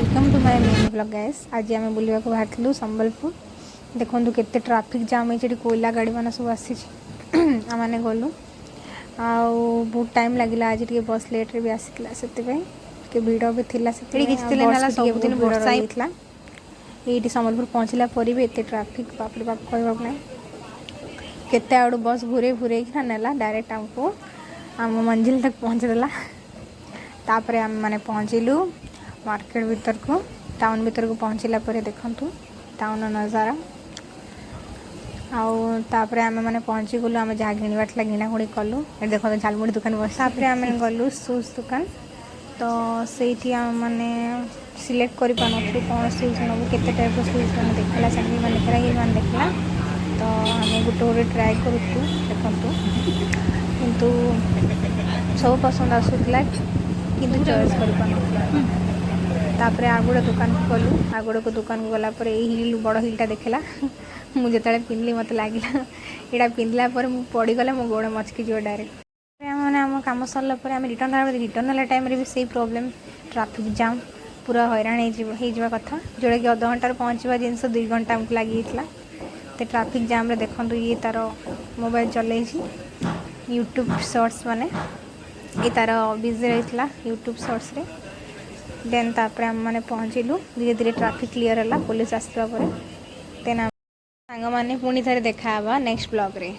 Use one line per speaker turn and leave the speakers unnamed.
Welcome to my mini blog guys. आज आम बुलवा को बाहर संबलपुर। देखो केते ट्राफिक जाम है, कोयला गाड़ी मान सब आसी आम गलु बहुत टाइम लगे। आज टे बस लेट रे भी आसाला से भिड़ भी थी सबुदिन वर्षा ये संबलपुर पहुँचला पर भी एत ट्राफिक बाप बाप कह केते आड़ बस घूरे घूरे नेला डायरेक्ट आमको आम मंजिल तक पहुँचदेला। तापर आम मैंने पहुँचलु मार्केट भीतर को, टाउन भीतर को पहुँचला पर देखंतु टाउन नज़ारा। आउे आम मैंने पहुँची गलु आम जहाँ घिणवार घिणाघुणी कलु। देखो झालमुड़ी दुकान बस आम गलु सुज दुकान। तो से मैंने सिलेक्ट कर पार्लु कौन सुज नबू के टाइप सुज मैंने देखला सैंडल मैंने देखला ये मैंने देखला। तो आम गोटे गोटे ट्राए करूँ देखु किंतु सब पसंद आसूला किंतु चॉइस कर तापर आ गोटे दुकान को गलु। आ गोटे दुकान को गला हिल बड़ हिलटा देखला मुझे पिंधली मत लगे यहाँ पिंधला पड़गला मो गोड़ मचकी जो डायरेक्ट। मैंने आम कम सरला रिटर्न टाइम भी सही प्रोब्लेम ट्राफिक जाम पूरा हैरान हो कथा जोड़ा कि अध घंटार पहुँचवा जिनस 2 घंटा आमको लगी तो ट्राफिक जाम रे देखो ये तार मोबाइल चल यूट्यूब शॉर्ट्स माने ये तार बिजी रही यूट्यूब शॉर्ट्स रे। देन तापर आम मैंने पहुँचलु धीरे धीरे ट्राफिक क्लीयर है पुलिस आसवा देन सांग मैंने पुणी थे देखा नेक्स्ट ब्लॉग रे।